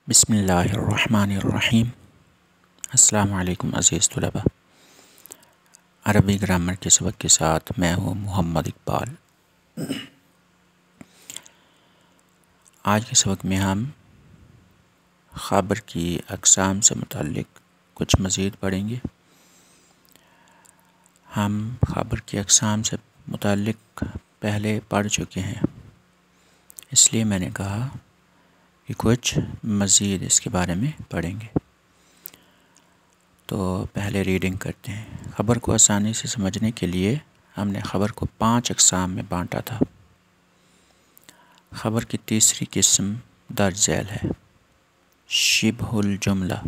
بسم اللہ الرحمن الرحیم۔ السلام علیکم عزیز طلباء، عربی گرامر کے سبق کے ساتھ میں ہوں محمد اقبال۔ آج کے سبق میں ہم خبر کی اقسام سے متعلق کچھ مزید پڑھیں گے۔ ہم خبر کی اقسام سے متعلق پہلے پڑھ چکے ہیں، اس لیے میں نے کہا کہ کچھ مزید اس کے بارے میں پڑھیں گے۔ تو پہلے ریڈنگ کرتے ہیں۔ خبر کو آسانی سے سمجھنے کے لیے ہم نے خبر کو 5 اقسام میں بانٹا تھا۔ خبر کی تیسری قسم درج ذیل ہے، شبہ الجملہ،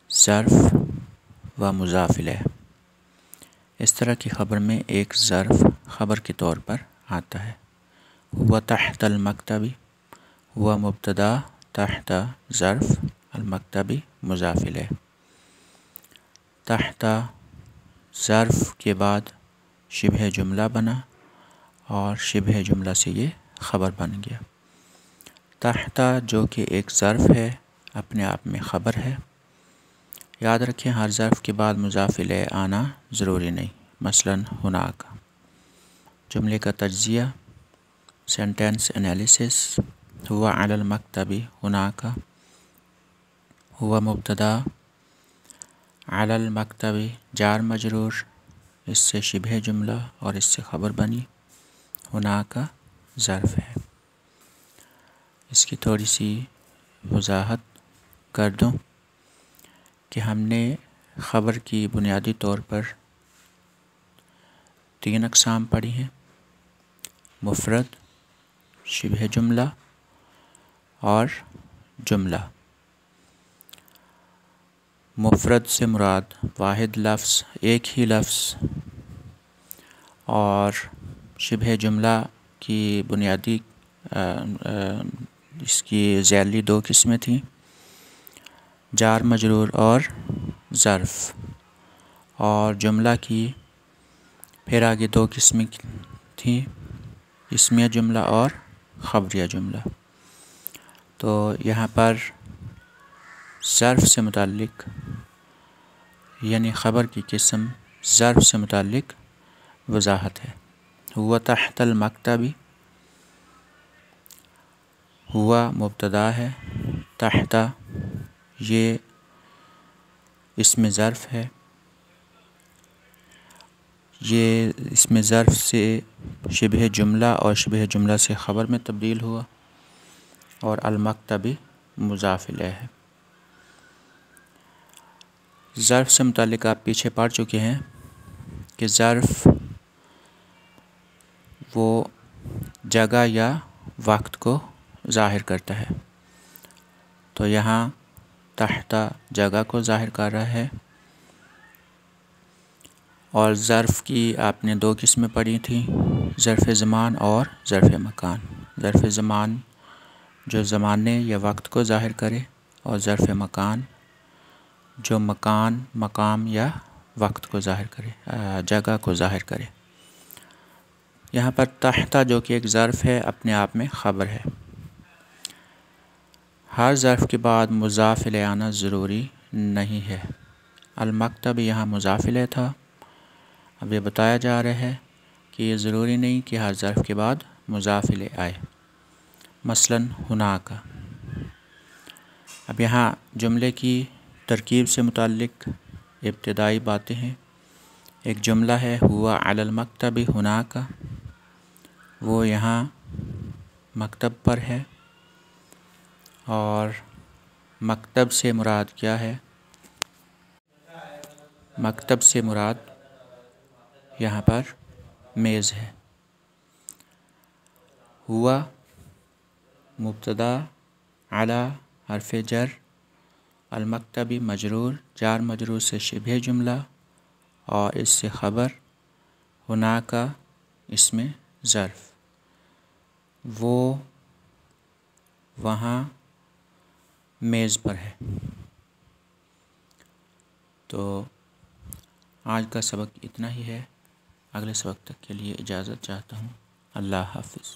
ظرف و مضاف الیہ۔ اس طرح کی خبر میں ایک ظرف خبر کے طور پر آتا ہے۔ ہوا تحت المکتبی، ہوا مبتدا، تحت ظرف، المکتبی مضاف الیہ۔ تحت ظرف کے بعد شبہ جملہ بنا اور شبہ جملہ سے یہ خبر بن گیا۔ تحت جو کہ ایک ظرف ہے، اپنے آپ میں خبر ہے۔ یاد رکھیں ہر ظرف کے بعد مضاف الیہ آنا ضروری نہیں۔ مثلاً ہناک، جملے کا تجزیہ، سینٹینس انالیسس۔ ہوا علی المکتبی ہناک، ہوا مبتدا، علی المکتبی جار مجرور، اس سے شبہ جملہ اور اس سے خبر بنی، ہناک ظرف ہے۔ اس کی تھوڑی سی وضاحت کر دوں کہ ہم نے خبر کی بنیادی طور پر 3 اقسام پڑھی ہیں: مفرد، شبہ جملہ اور جملہ۔ مفرد سے مراد واحد لفظ، ایک ہی لفظ، اور شبہ جملہ کی بنیادی اس کی ذیلی 2 قسمیں تھیں، جار مجرور اور ظرف، اور جملہ کی پھر آگے 2 قسمیں تھیں، اسمیہ جملہ اور خبریہ جملہ۔ تو یہاں پر ظرف سے متعلق یعنی خبر کی قسم ظرف سے متعلق وضاحت ہے۔ ہوا تحت المکتبی، ہوا مبتدا ہے، تحت یہ اسم ظرف ہے، یہ اسم ظرف سے شبہ جملہ اور شبہ جملہ سے خبر میں تبدیل ہوا، اور المکتبی مضاف الیہ ہے۔ ظرف سے متعلق آپ پیچھے پڑھ چکے ہیں کہ ظرف وہ جگہ یا وقت کو ظاہر کرتا ہے۔ تو یہاں تحت جگہ کو ظاہر کر رہا ہے، اور ظرف کی آپ نے 2 قسمیں پڑھی تھیں، ظرف زمان اور ظرف مکان۔ ظرف زمان جو زمانے یا وقت کو ظاہر کرے، اور ظرف مکان جو مکان، مقام یا وقت کو ظاہر کرے، جگہ کو ظاہر کرے۔ یہاں پر تحت جو کہ ایک ظرف ہے، اپنے آپ میں خبر ہے۔ ہر ظرف کے بعد مضاف الیہ آنا ضروری نہیں ہے۔ المکتب یہاں مضاف الیہ تھا، اب یہ بتایا جا رہا ہے کہ یہ ضروری نہیں کہ ہر ظرف کے بعد مضاف الیہ آئے۔ مثلاً ہناک۔ اب یہاں جملے کی ترکیب سے متعلق ابتدائی باتیں ہیں۔ ایک جملہ ہے ہوا علی المکتب ہناک، وہ یہاں مکتب پر ہے، اور مکتب سے مراد کیا ہے؟ مکتب سے مراد یہاں پر میز ہے۔ ہوا مبتدا، علی حرف جر، المکتبی مجرور، جار مجرور سے شبہ جملہ اور اس سے خبر، ہناک اسم ظرف، وہ وہاں میز پر ہے۔ تو آج کا سبق اتنا ہی ہے، اگلے سبق تک کے لیے اجازت چاہتا ہوں۔ اللہ حافظ۔